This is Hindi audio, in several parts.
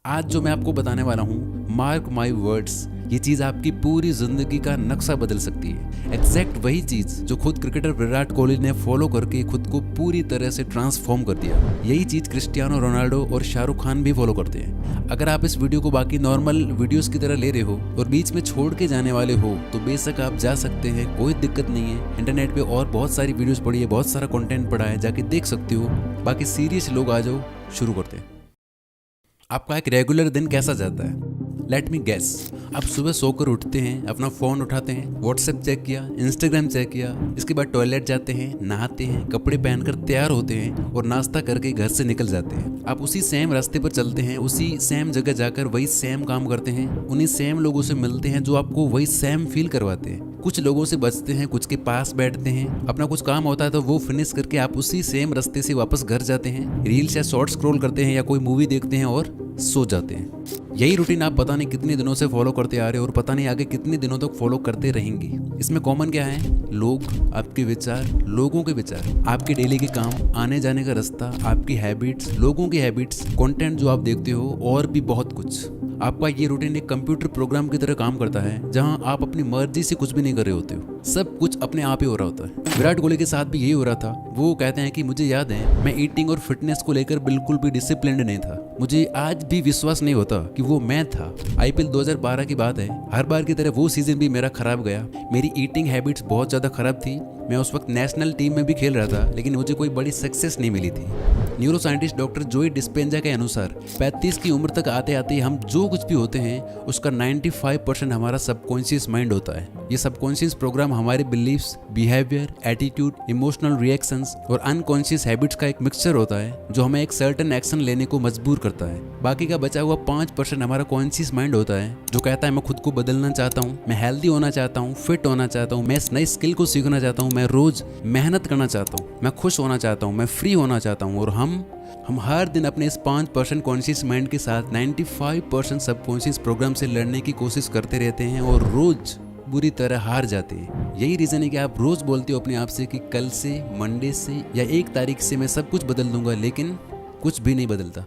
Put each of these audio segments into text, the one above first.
आज जो मैं आपको बताने वाला हूँ, मार्क माई वर्ड्स, ये चीज आपकी पूरी जिंदगी का नक्शा बदल सकती है। एग्जैक्ट वही चीज जो खुद क्रिकेटर विराट कोहली ने फॉलो करके खुद को पूरी तरह से ट्रांसफॉर्म कर दिया, यही चीज क्रिस्टियानो रोनाल्डो और शाहरुख खान भी फॉलो करते हैं। अगर आप इस वीडियो को बाकी नॉर्मल वीडियोस की तरह ले रहे हो और बीच में छोड़ के जाने वाले हो तो बेशक आप जा सकते हैं, कोई दिक्कत नहीं है। इंटरनेट पे और बहुत सारी वीडियोस पड़ी है, बहुत सारा कंटेंट पड़ा है, जाके देख सकते हो। बाकी सीरियस लोग आ जाओ, शुरू करते हैं। आपका एक रेगुलर दिन कैसा जाता है? Let me guess. आप सुबह सोकर उठते हैं, अपना फ़ोन उठाते हैं, व्हाट्सएप चेक किया, इंस्टाग्राम चेक किया, इसके बाद टॉयलेट जाते हैं, नहाते हैं, कपड़े पहनकर तैयार होते हैं और नाश्ता करके घर से निकल जाते हैं। आप उसी सेम रास्ते पर चलते हैं, उसी सेम जगह जाकर वही सेम काम करते हैं, उन्हीं सेम लोगों से मिलते हैं जो आपको वही सेम फील करवाते हैं। कुछ लोगों से बचते हैं, कुछ के पास बैठते हैं, अपना कुछ काम होता है तो वो फिनिश करके आप उसी सेम रास्ते से वापस घर जाते हैं, रील्स या शॉर्ट स्क्रॉल करते हैं या कोई मूवी देखते हैं और सो जाते हैं। यही रूटीन आप पता नहीं कितने दिनों से फॉलो करते आ रहे हो और पता नहीं आगे कितने दिनों तक फॉलो करते रहेंगे। इसमें कॉमन क्या है? लोग, आपके विचार, लोगों के विचार, आपके डेली के काम, आने जाने का रास्ता, आपकी हैबिट्स, लोगों की हैबिट्स, कंटेंट जो आप देखते हो और भी बहुत कुछ। आपका ये रूटीन एक कंप्यूटर प्रोग्राम की तरह काम करता है जहां आप अपनी मर्जी से कुछ भी नहीं कर रहे होते हो, सब कुछ अपने आप ही हो रहा होता है। विराट कोहली के साथ भी यही हो रहा था। वो कहते हैं कि मुझे याद है मैं ईटिंग और फिटनेस को लेकर बिल्कुल भी डिसिप्लिन्ड नहीं था। मुझे आज भी विश्वास नहीं होता कि वो मैं था। आईपीएल 2012 की बात है, हर बार की तरह वो सीजन भी मेरा खराब गया। मेरी ईटिंग हैबिट्स बहुत ज़्यादा खराब थी। मैं उस वक्त नेशनल टीम में भी खेल रहा था, लेकिन मुझे कोई बड़ी सक्सेस नहीं मिली थी। न्यूरो साइंटिस्ट डॉक्टर जोई डिस्पेंजा के अनुसार 35 की उम्र तक आते आते हम जो कुछ भी होते हैं उसका 95% हमारा सबकॉन्शियस माइंड होता है। ये सबकॉन्शियस प्रोग्राम हमारे beliefs, behaviour, attitude, emotional reactions और अनकॉन्शियस हैबिट्स का एक मिक्सचर होता है जो हमें एक सर्टेन एक्शन लेने को मजबूर करता है। बाकी का बचा हुआ 5% हमारा कॉन्शियस माइंड होता है जो कहता है मैं खुद को बदलना चाहता हूँ, मैं हेल्दी होना चाहता हूँ, फिट होना चाहता हूँ, मैं इस नई स्किल को सीखना चाहता हूँ, मैं रोज मेहनत करना चाहता हूँ, मैं खुश होना चाहता हूँ, मैं फ्री होना चाहता हूँ। और हम हर दिन अपने इस 5% कॉन्शियस माइंड के साथ 95% सबकॉन्शियस प्रोग्राम से लड़ने की कोशिश करते रहते हैं और रोज बुरी तरह हार जाते हैं। यही रीजन है कि आप रोज बोलते हो अपने आप से कि कल से, मंडे से या 1 तारीख से मैं सब कुछ बदल दूंगा, लेकिन कुछ भी नहीं बदलता।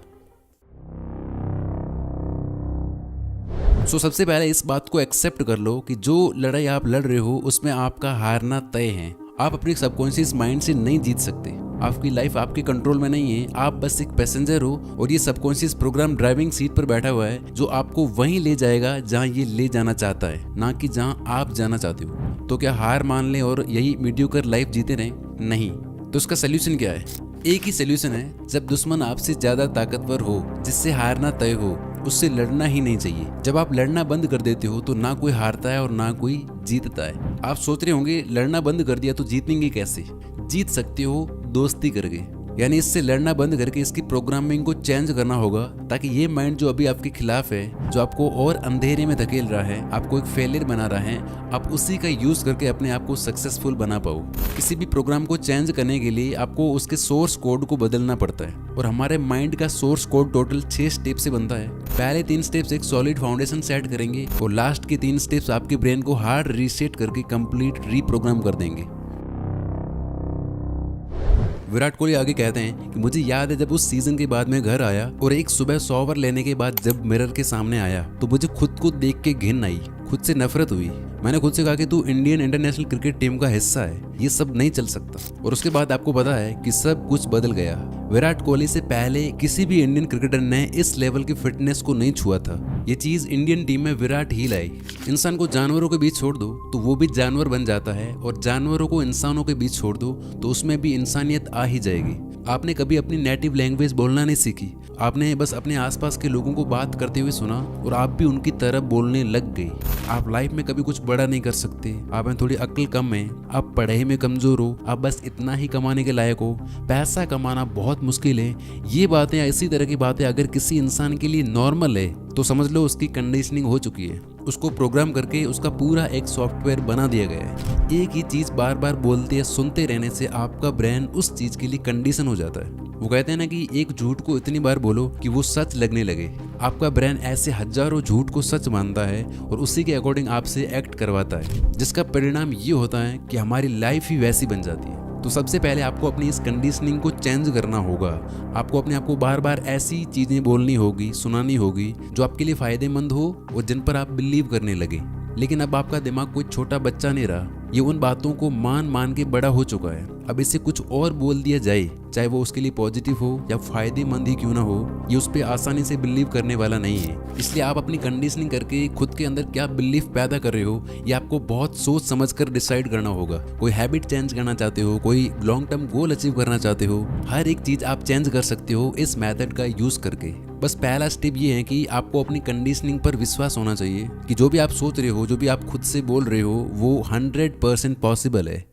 सबसे पहले इस बात को एक्सेप्ट कर लो कि जो लड़ाई आप लड़ रहे हो उसमें आपका हारना तय है। आप अपने सबकॉन्शियस माइंड से नहीं जीत सकते। आपकी लाइफ आपके कंट्रोल में नहीं है, आप बस एक पैसेंजर हो और ये सबकॉन्शियस प्रोग्राम ड्राइविंग सीट पर बैठा हुआ है जो आपको वहीं ले जाएगा जहां ये ले जाना चाहता है, ना कि जहां आप जाना चाहते हो। तो क्या हार मान लें और यही मीडियोकर लाइफ जीते रहें? नहीं। तो उसका सोल्यूशन क्या है? एक ही सोल्यूशन है, जब दुश्मन आपसे ज्यादा ताकतवर हो, जिससे हारना तय हो, उससे लड़ना ही नहीं चाहिए। जब आप लड़ना बंद कर देते हो तो ना कोई हारता है और ना कोई जीतता है। आप सोच रहे होंगे लड़ना बंद कर दिया तो जीतेंगे कैसे? जीत सकते हो दोस्ती करके, यानी इससे लड़ना बंद करके इसकी प्रोग्रामिंग को चेंज करना होगा ताकि ये माइंड जो अभी आपके खिलाफ है, जो आपको और अंधेरे में धकेल रहा है, आपको एक फेलियर बना रहा है, आप उसी का यूज करके अपने आप को सक्सेसफुल बना पाओ। किसी भी प्रोग्राम को चेंज करने के लिए आपको उसके सोर्स कोड को बदलना पड़ता है और हमारे माइंड का सोर्स कोड टोटल 6 स्टेप से बनता है। पहले 3 स्टेप्स एक सॉलिड फाउंडेशन सेट करेंगे और लास्ट के 3 स्टेप्स आपके ब्रेन को हार्ड रीसेट करके कंप्लीट रीप्रोग्राम कर देंगे। विराट कोहली आगे कहते हैं कि मुझे याद है जब उस सीजन के बाद मैं घर आया और एक सुबह शॉवर लेने के बाद जब मिरर के सामने आया तो मुझे खुद को देख के घिन आई, खुद से नफरत हुई। मैंने खुद से कहा कि तू इंडियन इंटरनेशनल क्रिकेट टीम का हिस्सा है, ये सब नहीं चल सकता। और उसके बाद आपको पता है कि सब कुछ बदल गया। विराट कोहली से पहले किसी भी इंडियन क्रिकेटर ने इस लेवल की फिटनेस को नहीं छुआ था। ये चीज इंडियन टीम में विराट ही लाई। इंसान को जानवरों के बीच छोड़ दो तो वो भी जानवर बन जाता है और जानवरों को इंसानों के बीच छोड़ दो तो उसमें भी इंसानियत आ ही जाएगी। आपने कभी अपनी नेटिव लैंग्वेज बोलना नहीं सीखी, आपने बस अपने आसपास के लोगों को बात करते हुए सुना और आप भी उनकी तरह बोलने लग गए। आप लाइफ में कभी कुछ बड़ा नहीं कर सकते, आप में थोड़ी अक्ल कम है, आप पढ़ाई में कमजोर हो, आप बस इतना ही कमाने के लायक हो, पैसा कमाना बहुत मुश्किल है। ये बातें, इसी तरह की बातें अगर किसी इंसान के लिए नॉर्मल है तो समझ लो उसकी कंडीशनिंग हो चुकी है। उसको प्रोग्राम करके उसका पूरा एक सॉफ्टवेयर बना दिया गया है। एक ही चीज बार बार बोलते या सुनते रहने से आपका ब्रेन उस चीज के लिए कंडीशन हो जाता है। वो कहते हैं ना कि एक झूठ को इतनी बार बोलो कि वो सच लगने लगे। आपका ब्रेन ऐसे हजारों झूठ को सच मानता है और उसी के अकॉर्डिंग आपसे एक्ट करवाता है, जिसका परिणाम ये होता है कि हमारी लाइफ ही वैसी बन जाती है। तो सबसे पहले आपको अपनी इस कंडीशनिंग को चेंज करना होगा। आपको अपने आप को बार बार ऐसी चीज़ें बोलनी होगी, सुनानी होगी जो आपके लिए फ़ायदेमंद हो और जिन पर आप बिलीव करने लगे। लेकिन अब आपका दिमाग कोई छोटा बच्चा नहीं रहा, ये उन बातों को मान मान के बड़ा हो चुका है। अब इसे कुछ और बोल दिया जाए, चाहे वो उसके लिए पॉजिटिव हो या फायदेमंद ही क्यों ना हो, ये उस पर आसानी से बिलीव करने वाला नहीं है। इसलिए आप अपनी कंडीशनिंग करके खुद के अंदर क्या बिलीफ पैदा कर रहे हो, ये आपको बहुत सोच समझ कर डिसाइड करना होगा। कोई हैबिट चेंज करना चाहते हो, कोई लॉन्ग टर्म गोल अचीव करना चाहते हो, हर एक चीज़ आप चेंज कर सकते हो इस मेथड का यूज़ करके। बस पहला स्टेप ये है कि आपको अपनी कंडीशनिंग पर विश्वास होना चाहिए कि जो भी आप सोच रहे हो, जो भी आप खुद से बोल रहे हो, वो 100% पॉसिबल है।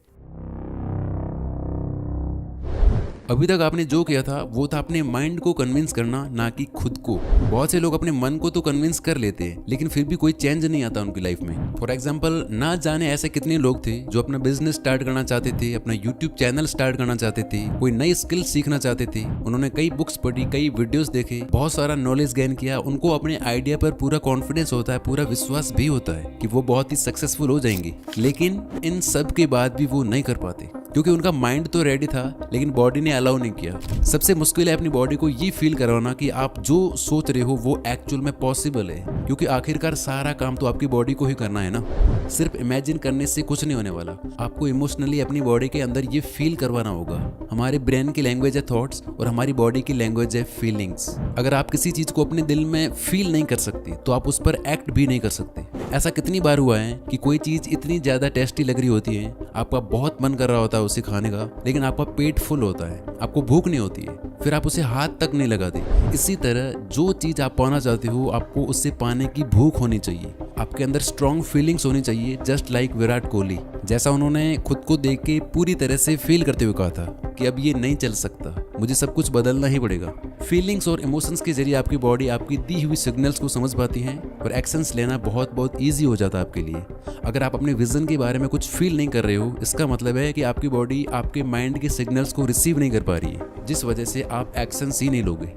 अभी तक आपने जो किया था वो था अपने माइंड को कन्विंस करना, ना कि खुद को। बहुत से लोग अपने मन को तो कन्विंस कर लेते हैं, लेकिन फिर भी कोई चेंज नहीं आता उनकी लाइफ में। फॉर एग्जाम्पल, ना जाने ऐसे कितने लोग थे जो अपना बिजनेस स्टार्ट करना चाहते थे, अपना यूट्यूब चैनल स्टार्ट करना चाहते थे, कोई नई स्किल सीखना चाहते थे। उन्होंने कई बुक्स पढ़ी, कई वीडियोस देखे, बहुत सारा नॉलेज गेन किया। उनको अपने आइडिया पर पूरा कॉन्फिडेंस होता है, पूरा विश्वास भी होता है कि वो बहुत ही सक्सेसफुल हो जाएंगे। लेकिन इन सब के बाद भी वो नहीं कर पाते, क्योंकि उनका माइंड तो रेडी था लेकिन बॉडी ने अलाउ नहीं किया। सबसे मुश्किल है अपनी बॉडी को ये फील करवाना कि आप जो सोच रहे हो वो एक्चुअल में पॉसिबल है, क्योंकि आखिरकार सारा काम तो आपकी बॉडी को ही करना है ना। सिर्फ इमेजिन करने से कुछ नहीं होने वाला, आपको इमोशनली अपनी बॉडी के अंदर ये फील करवाना होगा। हमारे ब्रेन की लैंग्वेज है थॉट्स और हमारी बॉडी की लैंग्वेज है फीलिंग्स। अगर आप किसी चीज को अपने दिल में फील नहीं कर सकते तो आप उस पर एक्ट भी नहीं कर सकते। ऐसा कितनी बार हुआ है कि कोई चीज इतनी ज्यादा टेस्टी लग रही होती है, आपका बहुत मन कर रहा होता है उसे खाने का, लेकिन आपका पेट फुल होता है, आपको भूख नहीं होती है, फिर आप उसे हाथ तक नहीं लगाते। इसी तरह जो चीज आप पाना चाहते हो, आपको उससे पाने की भूख होनी चाहिए। आपके अंदर स्ट्रॉन्ग फीलिंग्स होनी चाहिए, जस्ट लाइक विराट कोहली। जैसा उन्होंने खुद को देख के पूरी तरह से फील करते हुए कहा था कि अब ये नहीं चल सकता, मुझे सब कुछ बदलना ही पड़ेगा। फीलिंग्स और इमोशंस के जरिए आपकी बॉडी आपकी दी हुई सिग्नल्स को समझ पाती है और एक्शंस लेना बहुत बहुत ईजी हो जाता है आपके लिए। अगर आप अपने विजन के बारे में कुछ फील नहीं कर रहे हो, इसका मतलब है कि आपकी बॉडी आपके माइंड के सिग्नल्स को रिसीव नहीं कर पा रही है, जिस वजह से आप एक्शंस ही नहीं लोगे।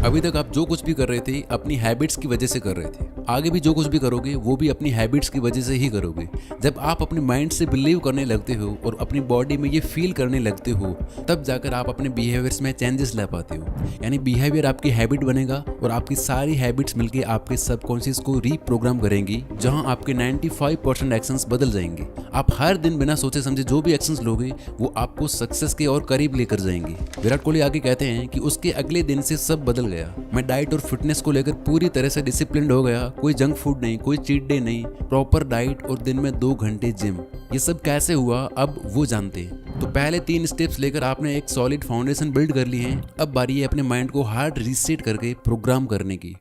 अभी तक आप जो कुछ भी कर रहे थे अपनी हैबिट्स की वजह से कर रहे थे, आगे भी जो कुछ भी करोगे वो भी अपनी हैबिट्स की वजह से ही करोगे। जब आप अपने माइंड से बिलीव करने लगते हो और अपनी बॉडी में ये फील करने लगते हो, तब जाकर आप अपने बिहेवियर्स में चेंजेस ला पाते हो। यानी बिहेवियर आपकी हैबिट बनेगा और आपकी सारी हैबिट्स मिलकर आपके सबकॉन्शियस को रीप्रोग्राम करेंगी, जहां आपके 95% एक्शंस बदल जाएंगे। आप हर दिन बिना सोचे समझे जो भी एक्शंस लोगे वो आपको सक्सेस के और करीब लेकर जाएंगे। विराट कोहली आगे कहते हैं कि उसके अगले दिन से सब बदल गया। मैं डाइट और फिटनेस को लेकर पूरी तरह से डिसिप्लिन्ड हो गया, कोई जंक फूड नहीं, कोई चीट डे नहीं, प्रॉपर डाइट और दिन में 2 घंटे जिम। ये सब कैसे हुआ अब वो जानते हैं। तो पहले 3 स्टेप्स लेकर आपने एक सॉलिड फाउंडेशन बिल्ड कर ली है। अब बारी है अपने माइंड को हार्ड रीसेट करके प्रोग्राम करने की।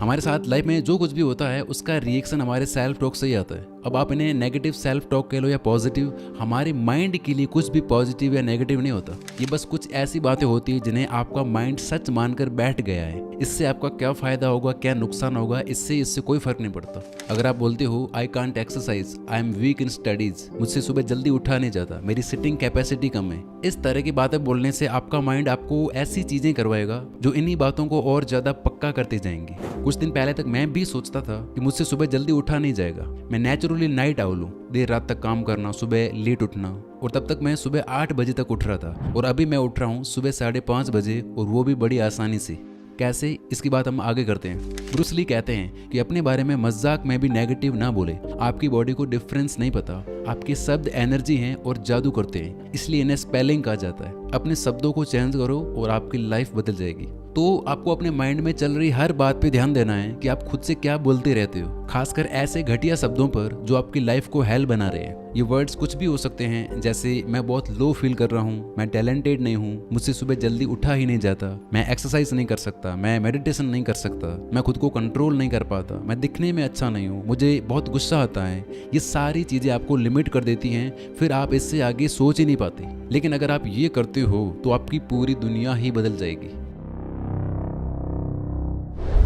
हमारे साथ लाइफ में जो कुछ भी होता है उसका रिएक्शन हमारे सेल्फ टॉक से ही आता है। अब आप इन्हें नेगेटिव सेल्फ टॉक कह लो या पॉजिटिव, हमारे माइंड के लिए कुछ भी पॉजिटिव या नेगेटिव नहीं होता। ये बस कुछ ऐसी बातें होती है जिन्हें आपका माइंड सच मानकर बैठ गया है। इससे आपका क्या फायदा होगा, क्या नुकसान होगा, इससे कोई फर्क नहीं पड़ता। अगर आप बोलते हो I can't exercise, I am weak in studies, मुझसे सुबह जल्दी उठा नहीं जाता, मेरी सिटिंग कैपेसिटी कम है, इस तरह की बातें बोलने से आपका माइंड आपको ऐसी चीजें करवाएगा जो इन्हीं बातों को और ज्यादा पक्का करते जाएंगे। कुछ दिन पहले तक मैं भी सोचता था कि मुझसे सुबह जल्दी उठा नहीं जाएगा, मैं नेचुरली नाइट आउल हूँ, देर रात तक काम करना, सुबह लेट उठना, और तब तक मैं सुबह 8 बजे तक उठ रहा था और अभी मैं उठ रहा हूँ सुबह 5:30 बजे, और वो भी बड़ी आसानी से। कैसे, इसकी बात हम आगे करते हैं। ब्रूस ली कहते हैं कि अपने बारे में मजाक में भी नेगेटिव ना बोले। आपकी बॉडी को डिफरेंस नहीं पता, आपके शब्द एनर्जी हैं और जादू करते हैं, इसलिए इन्हें स्पेलिंग कहा जाता है। अपने शब्दों को चेंज करो और आपकी लाइफ बदल जाएगी। तो आपको अपने माइंड में चल रही हर बात पे ध्यान देना है कि आप खुद से क्या बोलते रहते हो, खासकर ऐसे घटिया शब्दों पर जो आपकी लाइफ को हेल बना रहे हैं। ये वर्ड्स कुछ भी हो सकते हैं, जैसे मैं बहुत लो फील कर रहा हूँ, मैं टैलेंटेड नहीं हूँ, मुझसे सुबह जल्दी उठा ही नहीं जाता, मैं एक्सरसाइज नहीं कर सकता, मैं मेडिटेशन नहीं कर सकता, मैं खुद को कंट्रोल नहीं कर पाता, मैं दिखने में अच्छा नहीं हूँ, मुझे बहुत गुस्सा आता है। ये सारी चीज़ें आपको लिमिट कर देती हैं, फिर आप इससे आगे सोच ही नहीं पाते। लेकिन अगर आप ये करते हो तो आपकी पूरी दुनिया ही बदल जाएगी।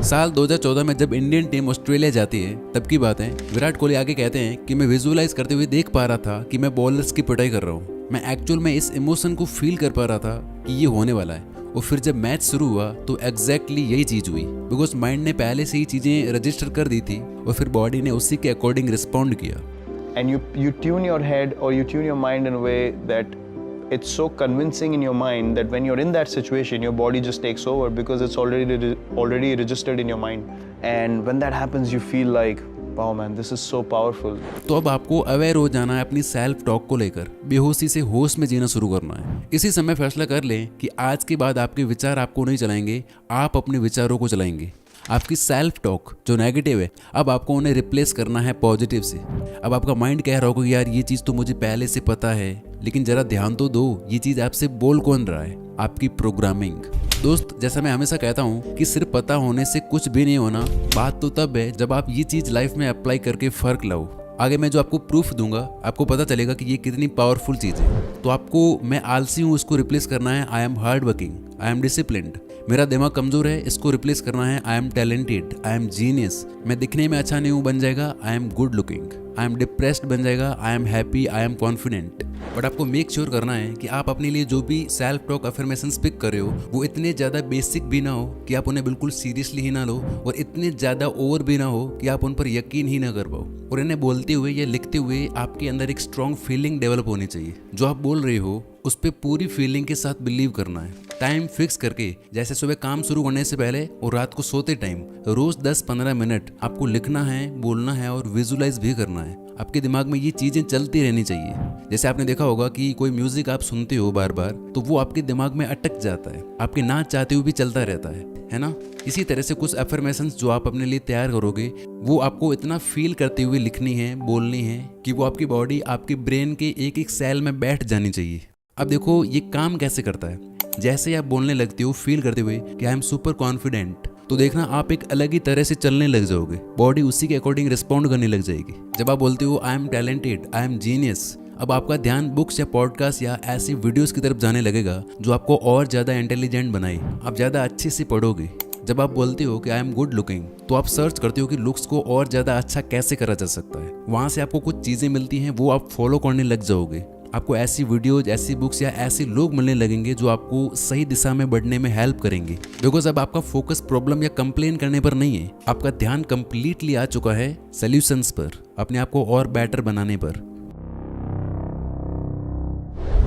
साल 2014 में जब इंडियन टीम ऑस्ट्रेलिया जाती है तब की बात है। विराट कोहली आगे कहते हैं कि मैं विजुअलाइज करते हुए देख पा रहा था कि मैं बॉलर्स की पिटाई कर रहा हूँ। मैं एक्चुअल में इस इमोशन को फील कर पा रहा था कि ये होने वाला है, और फिर जब मैच शुरू हुआ तो एग्जैक्टली यही चीज़ हुई, बिकॉज माइंड ने पहले से ही चीज़ें रजिस्टर कर दी थी और फिर बॉडी ने उसी के अकॉर्डिंग रिस्पॉन्ड किया। And you tune your head or you tune your mind in a way that it's so convincing in your mind that when you're in that situation, your body just takes over because it's already registered in your mind. And when that happens, you feel like, wow man, this is so powerful. तो अब आपको अवेयर हो जाना है अपनी सेल्फ टॉक को लेकर, बेहोशी से होश में जीना शुरू करना है। इसी समय फैसला कर लें कि आज के बाद आपके विचार आपको नहीं चलाएंगे, आप अपने विचारों को चलाएंगे। आपकी सेल्फ टॉक जो नेगेटिव है, अब आपको उन्हें रिप्लेस करना है पॉजिटिव से। अब आपका माइंड कह रहा होगा कि यार ये चीज़ तो मुझे पहले से पता है, लेकिन जरा ध्यान तो दो, ये चीज़ आपसे बोल कौन रहा है? आपकी प्रोग्रामिंग। दोस्त, जैसा मैं हमेशा कहता हूँ कि सिर्फ पता होने से कुछ भी नहीं होना। बात तो तब है जब आप ये चीज़ लाइफ में अप्लाई करके फ़र्क लाओ। आगे मैं जो आपको प्रूफ दूंगा, आपको पता चलेगा कि ये कितनी पावरफुल चीज़ है। तो आपको मैं आलसी हूँ उसको रिप्लेस करना है I am hard working, I am disciplined. मेरा दिमाग कमज़ोर है, इसको रिप्लेस करना है I am talented, I am genius. मैं दिखने में अच्छा नहीं हूँ बन जाएगा I am good looking. I am depressed बन जाएगा I am happy, I am confident. But आपको मेक श्योर करना है कि आप अपने लिए जो भी सेल्फ टॉक अफर्मेशंस पिक कर रहे हो वो इतने ज़्यादा बेसिक भी ना हो कि आप उन्हें बिल्कुल सीरियसली ही ना लो, और इतने ज़्यादा ओवर भी ना हो कि आप उन पर यकीन ही ना कर पाओ। और इन्हें बोलते हुए या लिखते हुए आपके अंदर एक स्ट्रॉन्ग फीलिंग डेवलप होनी चाहिए। जो आप बोल रहे हो उस पर पूरी फीलिंग के साथ बिलीव करना है। टाइम फिक्स करके, जैसे सुबह काम शुरू करने से पहले और रात को सोते टाइम, रोज 10-15 मिनट आपको लिखना है, बोलना है और विजुलाइज भी करना है। आपके दिमाग में ये चीज़ें चलती रहनी चाहिए। जैसे आपने देखा होगा कि कोई म्यूजिक आप सुनते हो बार बार, तो वो आपके दिमाग में अटक जाता है, आपके ना चाहते हुए भी चलता रहता है ना। इसी तरह से कुछ अफर्मेशंस जो आप अपने लिए तैयार करोगे वो आपको इतना फील करते हुए लिखनी है, बोलनी है कि वो आपकी बॉडी, आपके ब्रेन के एक एक सेल में बैठ जानी चाहिए। अब देखो ये काम कैसे करता है। जैसे ही आप बोलने लगते हो फील करते हुए कि आई एम सुपर कॉन्फिडेंट, तो देखना आप एक अलग ही तरह से चलने लग जाओगे, बॉडी उसी के अकॉर्डिंग रिस्पॉन्ड करने लग जाएगी। जब आप बोलते हो I am talented, I am genius, अब आपका ध्यान बुक्स या पॉडकास्ट या ऐसी वीडियोस की तरफ जाने लगेगा जो आपको और ज़्यादा इंटेलिजेंट बनाए, आप ज़्यादा अच्छे से पढ़ोगे। जब आप बोलते हो कि आई एम गुड लुकिंग, तो आप सर्च करते हो कि लुक्स को और ज़्यादा अच्छा कैसे करा जा सकता है। वहाँ से आपको कुछ चीज़ें मिलती हैं, वो आप फॉलो करने लग जाओगे। आपको ऐसी वीडियोज, ऐसी बुक्स या ऐसे लोग मिलने लगेंगे जो आपको सही दिशा में बढ़ने में हेल्प करेंगे। बिकॉज अब आपका फोकस प्रॉब्लम या कंप्लेन करने पर नहीं है, आपका ध्यान कंप्लीटली आ चुका है सॉल्यूशंस पर, अपने आप को और बेटर बनाने पर।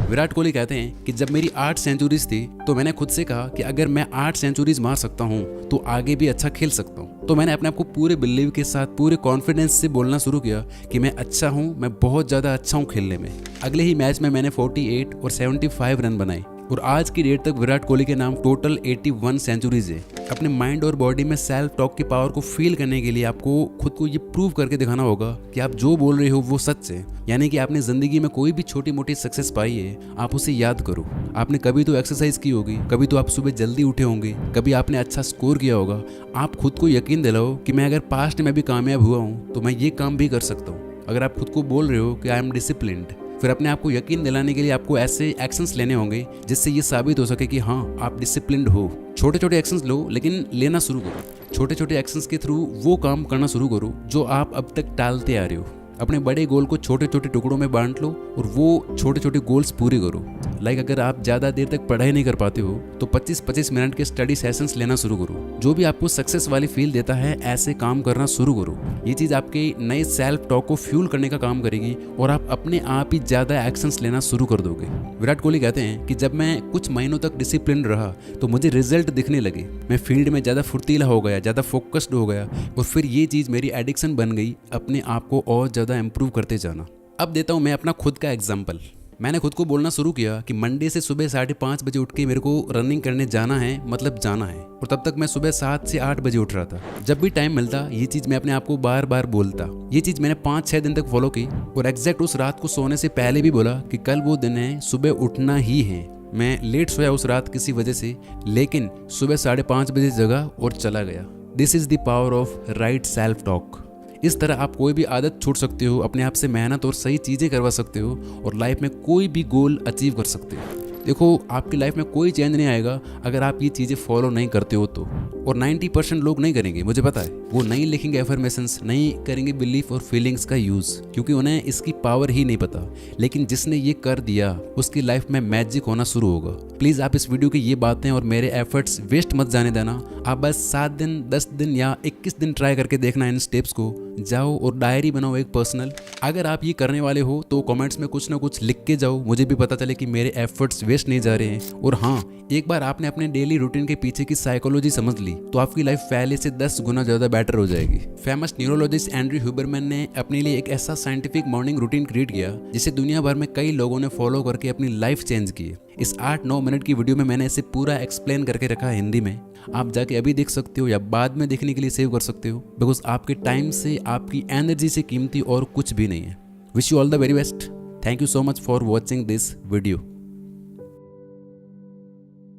विराट कोहली कहते हैं कि जब मेरी 8 सेंचुरीज थी तो मैंने खुद से कहा कि अगर मैं 8 सेंचुरीज मार सकता हूँ तो आगे भी अच्छा खेल सकता हूँ। तो मैंने अपने आप को पूरे बिलीव के साथ, पूरे कॉन्फिडेंस से बोलना शुरू किया कि मैं अच्छा हूँ, मैं बहुत ज़्यादा अच्छा हूँ खेलने में। अगले ही मैच में मैंने 48 और 75 रन बनाए और आज की डेट तक विराट कोहली के नाम टोटल 81 सेंचुरीज है। अपने माइंड और बॉडी में सेल्फ टॉक की पावर को फील करने के लिए आपको खुद को ये प्रूव करके दिखाना होगा कि आप जो बोल रहे हो वो सच है। यानी कि आपने जिंदगी में कोई भी छोटी मोटी सक्सेस पाई है, आप उसे याद करो। आपने कभी तो एक्सरसाइज की होगी, कभी तो आप सुबह जल्दी उठे होंगे, कभी आपने अच्छा स्कोर किया होगा। आप खुद को यकीन दिलाओ कि मैं अगर पास्ट में भी कामयाब हुआ हूँ तो मैं ये काम भी कर सकता हूँ। अगर आप खुद को बोल रहे हो कि आई एम डिसिप्लिन्ड, फिर अपने आप को यकीन दिलाने के लिए आपको ऐसे एक्शंस लेने होंगे जिससे ये साबित हो सके कि हाँ आप डिसिप्लिन्ड हो। छोटे छोटे एक्शंस लो, लेकिन लेना शुरू करो। छोटे छोटे एक्शंस के थ्रू वो काम करना शुरू करो जो आप अब तक टालते आ रहे हो। अपने बड़े गोल को छोटे छोटे टुकड़ों में बांट लो और वो छोटे छोटे गोल्स पूरे करो। लाइक अगर आप ज़्यादा देर तक पढ़ाई नहीं कर पाते हो तो 25-25 मिनट के स्टडी सेशंस लेना शुरू करो। जो भी आपको सक्सेस वाली फील देता है ऐसे काम करना शुरू करो। ये चीज़ आपके नए सेल्फ टॉक को फ्यूल करने का काम करेगी और आप अपने आप ही ज़्यादा एक्शंस लेना शुरू कर दोगे। विराट कोहली कहते हैं कि जब मैं कुछ महीनों तक डिसिप्लिन रहा तो मुझे रिजल्ट दिखने लगे। मैं फील्ड में ज़्यादा फुर्तीला हो गया, ज़्यादा फोकस्ड हो गया और फिर ये चीज़ मेरी एडिक्शन बन गई, अपने आप को और ज़्यादा इम्प्रूव करते जाना। अब देता हूँ मैं अपना खुद का एग्जाम्पल। मैंने खुद को बोलना शुरू किया कि मंडे से सुबह 5:30 बजे उठ के मेरे को रनिंग करने जाना है, मतलब जाना है। और तब तक मैं सुबह 7 से 8 बजे उठ रहा था। जब भी टाइम मिलता ये चीज़ मैं अपने आप को बार बार बोलता। ये चीज़ मैंने 5-6 दिन तक फॉलो की और एग्जैक्ट उस रात को सोने से पहले भी बोला कि कल वो दिन है, सुबह उठना ही है। मैं लेट सोया उस रात किसी वजह से, लेकिन सुबह 5:30 बजे जगा और चला गया। This is the power of right self talk. इस तरह आप कोई भी आदत छोड़ सकते हो, अपने आप से मेहनत और सही चीज़ें करवा सकते हो और लाइफ में कोई भी गोल अचीव कर सकते हो। देखो आपकी लाइफ में कोई चेंज नहीं आएगा अगर आप ये चीज़ें फॉलो नहीं करते हो तो, और 90% लोग नहीं करेंगे, मुझे पता है। वो नहीं लिखेंगे एफर्मेशंस, नहीं करेंगे बिलीफ और फीलिंग्स का यूज़, क्योंकि उन्हें इसकी पावर ही नहीं पता। लेकिन जिसने ये कर दिया उसकी लाइफ में मैजिक होना शुरू होगा। प्लीज़ आप इस वीडियो की ये बातें और मेरे एफर्ट्स वेस्ट मत जाने देना। आप बस 7 दिन, 10 दिन या 21 दिन ट्राई करके देखना इन स्टेप्स को। जाओ और डायरी बनाओ एक पर्सनल। अगर आप ये करने वाले हो तो कमेंट्स में कुछ ना कुछ लिख के जाओ, मुझे भी पता चले कि मेरे एफर्ट्स वेस्ट नहीं जा रहे हैं। और हाँ, एक बार आपने अपने डेली रूटीन के पीछे की साइकोलॉजी समझ ली तो आपकी लाइफ पहले से 10 गुना ज़्यादा बेटर हो जाएगी। फेमस न्यूरोलॉजिस्ट एंड्रयू ह्यूबरमैन ने अपने लिए एक ऐसा साइंटिफिक मॉर्निंग रूटीन क्रिएट किया जिसे दुनिया भर में कई लोगों ने फॉलो करके अपनी लाइफ चेंज की। इस 8-9 मिनट की वीडियो में मैंने इसे पूरा एक्सप्लेन करके रखा है हिंदी में। आप जाके अभी देख सकते हो या बाद में देखने के लिए सेव कर सकते हो, बिकॉज आपके टाइम से, आपकी एनर्जी से कीमती और कुछ भी नहीं है। Wish you all the very best. Thank you so much for watching this video.